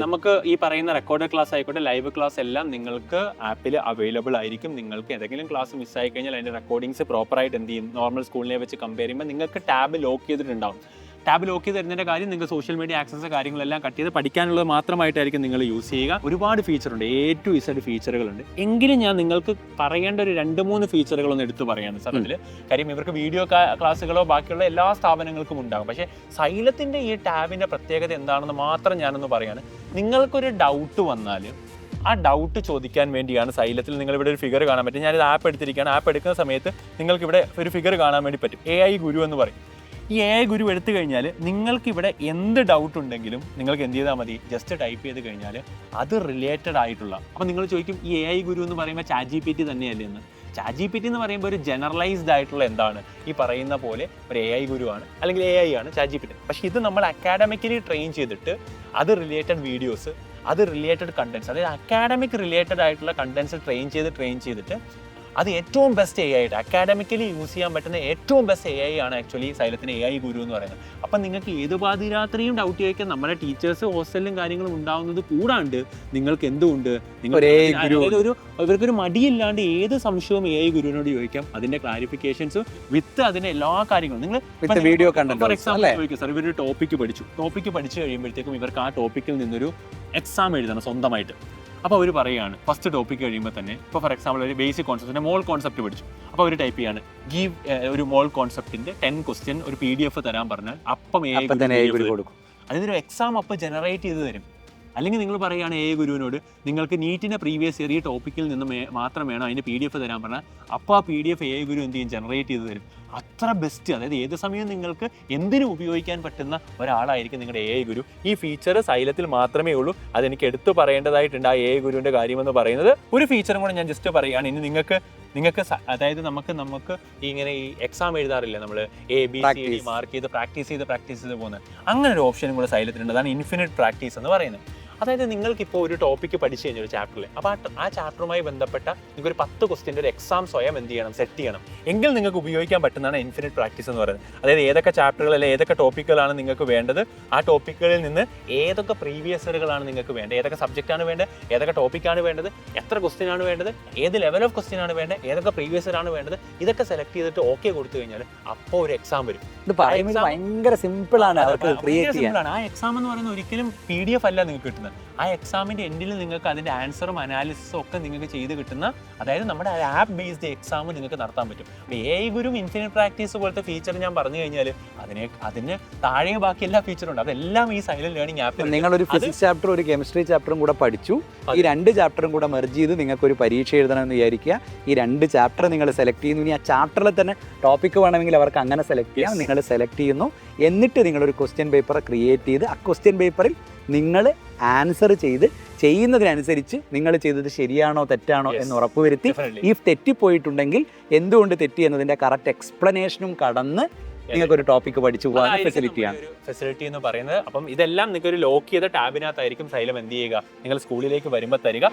നമുക്ക് ഈ പറയുന്ന റെക്കോർഡ് ക്ലാസ് ആയിക്കോട്ടെ ലൈവ് ക്ലാസ് എല്ലാം നിങ്ങൾക്ക് ആപ്പിൽ അവൈലബിൾ ആയിരിക്കും. നിങ്ങൾക്ക് ഏതെങ്കിലും ക്ലാസ് മിസ്സായി കഴിഞ്ഞാൽ അതിന്റെ റെക്കോർഡിങ്സ് പ്രോപ്പറായിട്ട് എന്ത് ചെയ്യും, നോർമൽ സ്കൂളിനെ വെച്ച് കമ്പയർ ചെയ്യുമ്പോൾ നിങ്ങൾക്ക് ടാബ് ലോക്ക് ചെയ്തിട്ടുണ്ടാവും. ടാബ് ലോക്ക് ചെയ്ത് തരുന്നതിൻ്റെ കാര്യം നിങ്ങൾക്ക് സോഷ്യൽ മീഡിയ ആക്സസ് കാര്യങ്ങളെല്ലാം കട്ട് ചെയ്ത് പഠിക്കാനുള്ളത് മാത്രമായിട്ടായിരിക്കും നിങ്ങൾ യൂസ് ചെയ്യുക. ഒരുപാട് ഫീച്ചറുണ്ട്, A to Z ഫീച്ചറുകളുണ്ട്. എങ്കിലും ഞാൻ നിങ്ങൾക്ക് പറയേണ്ട ഒരു 2-3 ഫീച്ചറുകളൊന്നും എടുത്തു പറയാണ് സാർ അതിൽ. കാര്യം ഇവർക്ക് വീഡിയോ ക്ലാസ്സുകളോ ബാക്കിയുള്ള എല്ലാ സ്ഥാപനങ്ങൾക്കും ഉണ്ടാകും. പക്ഷേ സൈലത്തിൻ്റെ ഈ ടാബിൻ്റെ പ്രത്യേകത എന്താണെന്ന് മാത്രം ഞാനൊന്ന് പറയാണ്. നിങ്ങൾക്കൊരു ഡൗട്ട് വന്നാൽ ആ ഡൗട്ട് ചോദിക്കാൻ വേണ്ടിയാണ് സൈലത്തിൽ നിങ്ങളിവിടെ ഒരു ഫിഗർ കാണാൻ പറ്റും. ഞാനിത് ആപ്പ് എടുത്തിരിക്കുകയാണ്. ആപ്പ് എടുക്കുന്ന സമയത്ത് നിങ്ങൾക്കിവിടെ ഒരു ഫിഗർ കാണാൻ വേണ്ടി പറ്റും. AI ഗുരു എന്ന് പറയും. ഈ AI ഗുരു എടുത്തു കഴിഞ്ഞാൽ നിങ്ങൾക്കിവിടെ എന്ത് ഡൗട്ട് ഉണ്ടെങ്കിലും നിങ്ങൾക്ക് എന്ത് ചെയ്താൽ മതി, ജസ്റ്റ് ടൈപ്പ് ചെയ്ത് കഴിഞ്ഞാൽ അത് റിലേറ്റഡ് ആയിട്ടുള്ള. അപ്പോൾ നിങ്ങൾ ചോദിക്കും ഈ AI ഗുരു എന്ന് പറയുമ്പോൾ ChatGPT തന്നെയല്ലേ എന്ന്. ChatGPT എന്ന് പറയുമ്പോൾ ഒരു ജനറലൈസ്ഡ് ആയിട്ടുള്ള എന്താണ്, ഈ പറയുന്ന പോലെ ഒരു AI ഗുരു ആണ്, അല്ലെങ്കിൽ AI ആണ് ChatGPT. പക്ഷേ ഇത് നമ്മൾ അക്കാഡമിക്കലി ട്രെയിൻ ചെയ്തിട്ട് അത് റിലേറ്റഡ് വീഡിയോസ്, അത് റിലേറ്റഡ് കണ്ടൻസ്, അതായത് അക്കാഡമിക് റിലേറ്റഡ് ആയിട്ടുള്ള കണ്ടൻസ് ട്രെയിൻ ചെയ്തിട്ട് അത് ഏറ്റവും ബെസ്റ്റ് AI ആയിട്ട് അക്കാഡമിക്കലി യൂസ് ചെയ്യാൻ പറ്റുന്ന ഏറ്റവും ബെസ്റ്റ് AI ആണ് ആക്ച്വലി സൈലത്തിന് AI ഗുരു എന്ന് പറയുന്നത്. അപ്പം നിങ്ങൾക്ക് ഏത് പാതിരാത്രിയും ഡൗട്ട് ചോദിക്കാൻ നമ്മുടെ ടീച്ചേഴ്സ് ഹോസ്റ്റലിലും കാര്യങ്ങളും ഉണ്ടാവുന്നത് കൂടാണ്ട് നിങ്ങൾക്ക് എന്തുകൊണ്ട് ഇവർക്കൊരു മടിയില്ലാണ്ട് ഏത് സംശയവും AI ഗുരുവിനോട് ചോദിക്കാം. അതിന്റെ ക്ലാരിഫിക്കേഷൻസ് വിത്ത് അതിന്റെ എല്ലാ കാര്യങ്ങളും നിങ്ങൾ വീഡിയോ കണ്ടന്റ്. ഫോർ എക്സാമ്പിൾ ചോദിക്കും സാർ, ഇവരൊരു ടോപ്പിക്ക് പഠിച്ചു കഴിയുമ്പോഴത്തേക്കും ഇവർക്ക് ആ ടോപ്പിക്കിൽ നിന്നൊരു എക്സാം എഴുതണം സ്വന്തമായിട്ട്. അപ്പോൾ അവർ പറയുകയാണ് ഫസ്റ്റ് ടോപ്പിക്ക് കഴിയുമ്പോൾ തന്നെ, ഇപ്പോൾ ഫോർ എക്സാമ്പിൾ ഒരു ബേസിക് കോൺസെപ്റ്റിൻ്റെ മോൾ കോൺസെപ്റ്റ് പഠിച്ചു. അപ്പോൾ അവർ ടൈപ്പ് ചെയ്യാണ് ഗീവ് ഒരു മോൾ കോൺസെപ്റ്റിൻ്റെ 10 ക്വസ്റ്റ്യൻ ഒരു PDF തരാൻ പറഞ്ഞാൽ അപ്പം കൊടുക്കും. അതിനൊരു എക്സാം അപ്പം ജനറേറ്റ് ചെയ്ത് തരും. അല്ലെങ്കിൽ നിങ്ങൾ പറയുകയാണ് AI ഗുരുവിനോട് നിങ്ങൾക്ക് നീറ്റിൻ്റെ പ്രീവിയസ് ഇയർ ഈ ടോപ്പിക്കിൽ നിന്ന് മാത്രം വേണം അതിൻ്റെ PDF തരാൻ പറഞ്ഞാൽ അപ്പോൾ ആ PDF AI ഗുരു എന്ത് ചെയ്യും, ജനറേറ്റ് ചെയ്ത് തരും. അത്ര ബെസ്റ്റ്, അതായത് ഏത് സമയവും നിങ്ങൾക്ക് എന്തിനും ഉപയോഗിക്കാൻ പറ്റുന്ന ഒരാളായിരിക്കും നിങ്ങളുടെ AI ഗുരു. ഈ ഫീച്ചർ സൈലത്തിൽ മാത്രമേ ഉള്ളൂ. അതെനിക്ക് എടുത്തു പറയേണ്ടതായിട്ടുണ്ട്. ആ AI ഗുരുവിൻ്റെ കാര്യമെന്ന് പറയുന്നത് ഒരു ഫീച്ചറും കൂടെ ഞാൻ ജസ്റ്റ് പറയുകയാണ്. ഇനി നിങ്ങൾക്ക് അതായത് നമുക്ക് ഇങ്ങനെ ഈ എക്സാം എഴുതാറില്ല, നമ്മൾ ABCD മാർക്ക് ചെയ്ത് പ്രാക്ടീസ് ചെയ്ത് പോകുന്നത്, അങ്ങനെ ഒരു ഓപ്ഷനും കൂടെ സൈലത്തിലുണ്ട്. അതാണ് ഇൻഫിനിറ്റ് പ്രാക്ടീസ് എന്ന് പറയുന്നത്. അതായത് നിങ്ങൾക്കിപ്പോൾ ഒരു ടോപ്പിക്ക് പഠിച്ചു കഴിഞ്ഞ ഒരു ചാപ്റ്ററിൽ, അപ്പോൾ ആ ചാപ്റ്ററുമായി ബന്ധപ്പെട്ട നിങ്ങൾക്കൊരു 10 ക്വസ്റ്റ്യൻ്റെ ഒരു എക്സാം സ്വയം എന്ത് ചെയ്യണം, സെറ്റ് ചെയ്യണം. എങ്കിൽ നിങ്ങൾക്ക് ഉപയോഗിക്കാൻ പറ്റുന്നതാണ് ഇൻഫിനിറ്റ് പ്രാക്ടീസ് എന്ന് പറയുന്നത്. അതായത് ഏതൊക്കെ ചാപ്റ്ററുകൾ അല്ലെങ്കിൽ ഏതൊക്കെ ടോപ്പിക്കുകളാണ് നിങ്ങൾക്ക് വേണ്ടത്, ആ ടോപ്പിക്കുകളിൽ നിന്ന് ഏതൊക്കെ പ്രീവിയസ് ഇയറുകളാണ് നിങ്ങൾക്ക് വേണ്ടത്, ഏതൊക്കെ സബ്ജക്റ്റാണ് വേണ്ടത്, ഏതൊക്കെ ടോപ്പിക്കാണ് വേണ്ടത്, എത്ര ക്വസ്റ്റ്യൻ ആണ് വേണ്ടത്, ഏത് ലെവൽ ഓഫ് ക്വസ്റ്റ്യൻ ആണ് വേണ്ടത്, ഏതൊക്കെ പ്രീവിയസ് ഇയർ ആണ് വേണ്ടത്, ഇതൊക്കെ സെലക്ട് ചെയ്തിട്ട് ഓക്കെ കൊടുത്തു കഴിഞ്ഞാൽ അപ്പോൾ ഒരു എക്സാം വരും. ഭയങ്കര സിമ്പിൾ ആണ്. ആ എക്സാം എന്ന് പറയുന്നത് ഒരിക്കലും PDF അല്ല നിങ്ങൾക്ക് കിട്ടുന്നത്. ആ എക്സാമിന്റെ എൻഡിൽ നിങ്ങൾക്ക് അതിന്റെ ആൻസറും അനാലിസിസും ഒക്കെ നിങ്ങൾക്ക് ചെയ്ത് കിട്ടുന്ന, അതായത് നമ്മുടെ ആപ്പ് ബേസ്ഡ് എക്സാം നിങ്ങൾക്ക് നടത്താൻ പറ്റും. AI ഗുരു ഇൻഫിനിറ്റ് പ്രാക്ടീസ് പോലത്തെ ഫീച്ചർ ഞാൻ പറഞ്ഞു കഴിഞ്ഞാൽ അതിന് താഴെ ബാക്കി എല്ലാ ഫീച്ചറും ഉണ്ട്. അതെല്ലാം ഈ സൈലന്റ് ലേണിംഗ് ആപ്പിൽ. നിങ്ങളൊരു ഫിസിക്സ് ചാപ്റ്റർ ഒരു കെമിസ്ട്രി ചാപ്റ്ററും കൂടെ പഠിച്ചു. ഈ 2 ചാപ്റ്ററും കൂടെ മെർജ് ചെയ്ത് നിങ്ങൾക്ക് ഒരു പരീക്ഷ എഴുതണമെന്ന് വിചാരിക്കുക. ഈ 2 ചാപ്റ്റർ നിങ്ങൾ സെലക്ട് ചെയ്യുന്നു. ഇനി ആ ചാപ്റ്ററിൽ തന്നെ ടോപ്പിക്ക് വേണമെങ്കിൽ അവർക്ക് അങ്ങനെ സെലക്ട് ചെയ്യാം. നിങ്ങൾ സെലക്ട് ചെയ്യുന്നു. എന്നിട്ട് നിങ്ങളൊരു ക്വസ്റ്റ്യൻ പേപ്പർ ക്രിയേറ്റ് ചെയ്ത് ആ ക്വസ്റ്റ്യൻ പേപ്പറിൽ നിങ്ങൾ ആൻസർ ചെയ്യുന്നതിനനുസരിച്ച് നിങ്ങൾ ചെയ്തത് ശരിയാണോ തെറ്റാണോ എന്ന് ഉറപ്പുവരുത്തി, ഈ തെറ്റിപ്പോയിട്ടുണ്ടെങ്കിൽ എന്തുകൊണ്ട് തെറ്റി എന്നതിൻ്റെ കറക്റ്റ് എക്സ്പ്ലനേഷനും കടന്ന് നിങ്ങൾക്കൊരു ടോപ്പിക്ക് പഠിച്ചു പോകാൻ ഫെസിലിറ്റി എന്ന് പറയുന്നത്. അപ്പം ഇതെല്ലാം നിങ്ങൾക്ക് ഒരു ലോക്ക് ചെയ്ത ടാബിനകത്തായിരിക്കും സൈലം എന്ത് ചെയ്യുക, നിങ്ങൾ സ്കൂളിലേക്ക് വരുമ്പോൾ തരിക.